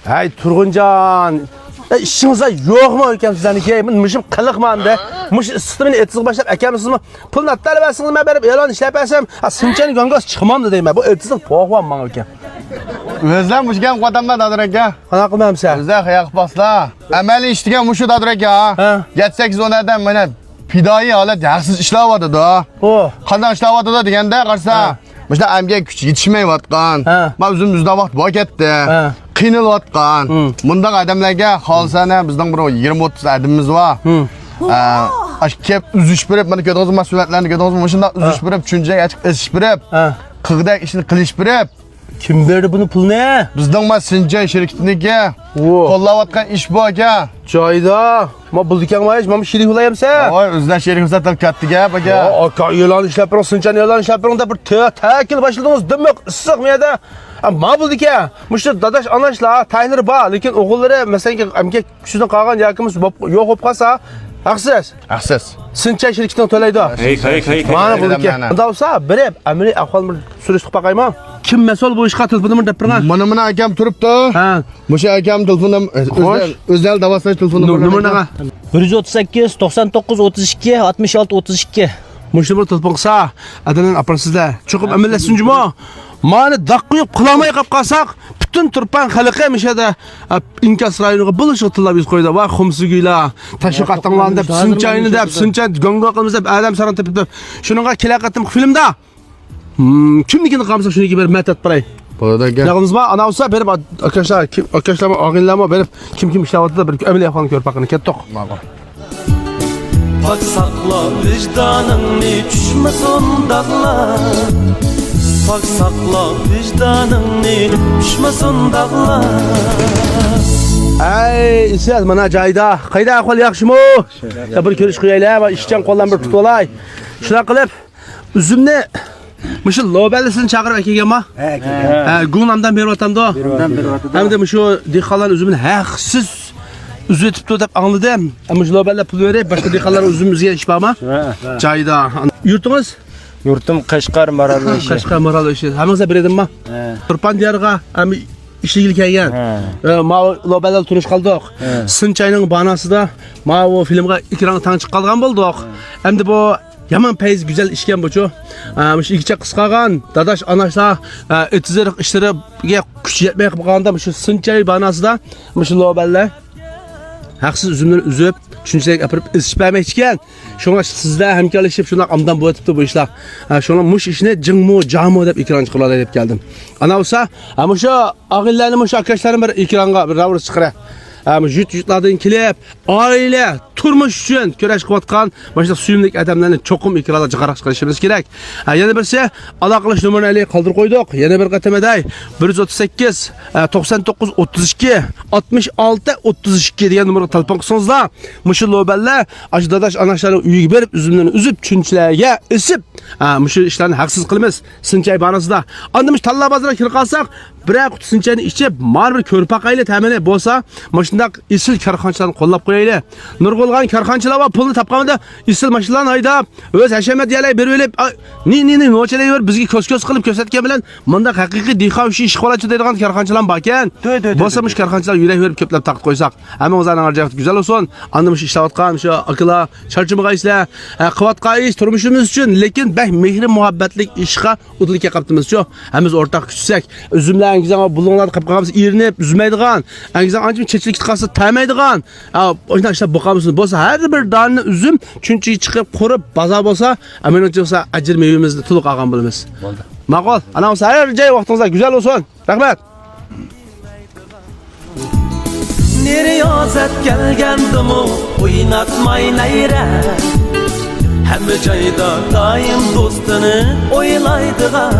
Hey Turg'unjon, ishingizda yo'qmi ekan sizlarniki? Men mishim qiliqmanda. Mush issiqni etsiz boshlab akamizmi pulni talabasingizmi berib e'lon ishlab bersam, sinchani gongos chiqmamdi deyman. Bu etsiz po'g'van men ekan. O'zlar mushgan qotamda dadir aka. Qanaqa qilmamsa? O'zlar xayaq baslar. Amaliy ishtigan mushu dadir aka. 7-8 onlardan mana fidoyi holat yaxsiz ishlayapti-da. Qanday ishlayapti deganda qarsa, mana amga kuch yetishmayotgan. Men o'zim bizda vaqt bor ketdi. Qiynalayotgan. Bundaq odamlarga xolsana bizning bir 20-30 adamimiz bor. Kep uzish berib, mana ko'rdingiz mas'uliyatlarni ko'rdingizmi? Shunda uzish berib, tushunchaga açık ish berib, qig'dak ishni qilish berib. Kim berdi buni pulni? Bizning Sinjan shirkatiniga qo'llayotgan ish bor aka. Joyda. Men buldikanmaysiz, men shirik bo'layamsa. Voy, o'zlar sherik satilib ketdi gap aka. Aka e'lon ishlab turib, Sinjan e'lon ishlab turib, bir ta'kil boshladingiz, dimiq issiq miyada. Ama buldika, müşte dadaş anaşlar, tayinleri bor, lekin o'g'illari masalan amga kuchidan qolgan yakimiz yo'q bo'lib qolsa, haqsiz. Haqsiz. Sincha shirkatdan to'laydi. Hey. Mana buldika. Unda bo'lsa, birib amaliy ahvol bir surishib qaqayman. Kim mas'ul bu ishga telefonimni deb turgan? Mana akam turibdi. Ha. Musha akam telefonim o'zal davosida telefonim bor. Nomernaga 138 99 32 66 32. Müşte bir telefon qilsa, adalan aparsizlar. Cho'qib amallasizmi? Mani daqqiyib qilmay qolib qolsak, butun turpan xalqi mishada inkas rayoniga bulishib tilab yuz qo'ydi. Va xumsugiylar, tashviqotlarni deb, sinchayni deb, sincha gongo qilmiz deb adam saron tepib. Shuningga kelaqatim filmda kimligini qamsa shuniki bir matat biray. Bo'ladi. Yog'imizmi? Ana olsa berib akashlar, og'inlarni berib kim ishlayapti bir amaliy ahvolni ko'rib baqini ketdik. Ma'lum. Bak sakla vicdanını düşmesin dağlar. Bak sakla vicdanını düşmesin dağlar. Ay, siz mana joyda. Qayda ahvol yaxshimi? Bir ko'rish qo'yaylar va ishchan qo'ldan bir tutib olay. Shuna qilib uzumni Muşu lobelisini chaqirib akaganmi? Ha, Gunamdan beryaptimda. Hamda shu dehqonlar uzumni haqsiz üzütüptü deb anladım. Ama şu lobeller pul verip başka dehqonlar uzumimizga ish bormi? Joyda. Yurtingiz? Yurtim Qashqar Maral'ishi. Qashqar Maral'ishi. Hammangizga beredimmi? Turpan diyarga ham ishligil kelgan. Ma lobeller turish qildik. Sinchayning banasida ma o filmga ekran tang chiqib qolgan bo'ldik. Endi bu yaman payz güzel işken bu ço. Şu ikiçe qisqagan, dadaş anaşlar etizir işlariga kuch yetmay qolganda şu Sinchay banasida şu lobeller haqsiz uzumlarni uzib, tushunchaga apirib isib bermoqchi ekan. Shunga sizlar hamkorlashib shuna amdan bo'yatibdi bu ishlar. Shuna mush ishni jingmo, jamo deb ekran chiqaradi deb keldim. Ana bo'lsa, ama shu og'illarni mush akashlarim bir ekranga bir ravr chiqara. Yutlardan kelib, oila, turmush uchun kurash qilayotgan mana suyumlik odamlarni cho'qim ekranda chiqarib chiqarishimiz kerak. Yana birsi aloqalash nomerini qoldirib qo'ydik. Yana bir qatamaday 138 99 32 66 32 degan nomerga telefon qilsangizlar, mushu loballar ajdadash anashlarni uyiga berib, uzumlarni uzib, chunchilarga isib, mushu ishlarni haqsiz qilamiz. Sinchay banasida. Andimish talla bozorga kirib qolsak, bir qut sinchayni ichib, mar bir ko'rpaqayli ta'mini bo'lsa, mashundaq isil korxonachilarni qo'llab qo'yaylik. Nurg'ulgan korxonachilar va pulni topganida isil mashinalarni haydab, o'z hashamat yalay berib olib, nochalar ber bizga ko'z qilib ko'rsatgan bilan, bunda haqiqiy dehqon ish qolachi deydigan korxonachilar bor ekan. Bo'lsa-mish korxonachilar yurak berib ko'plab taqib qo'ysak, hamma o'zlarining arjaqati go'zal bo'lsin. Andimish ishlayotgan shu akalar, charchimiga ishlar, qivatqa ish turmushimiz uchun, lekin bak mehri muhabbatlik ishga o'tlikka qaptimiz-ku. Hamiz o'rtaq kuchsak, uzumlar angizan bulunglarni qilib qo'yamiz, irinib, uzmaydigan, angizan ancha chechlik chiqarsa ta'maydigan. O'shunday ishlab boqamiz. Bo'lsa har bir donni uzum chunchiga chiqib, qurib, bozor bo'lsa, aminatchi bo'lsa, ajr mevamizni to'liq olgan bo'lamiz. Bo'ldi. Ma'qul. Ana bo'lsa har joy vaqtingizda go'zal bo'lsin. Rahmat. Neriyozat kelgandimu o'ynatmay nayra. Hamma joyda doim do'stini o'ylaydigan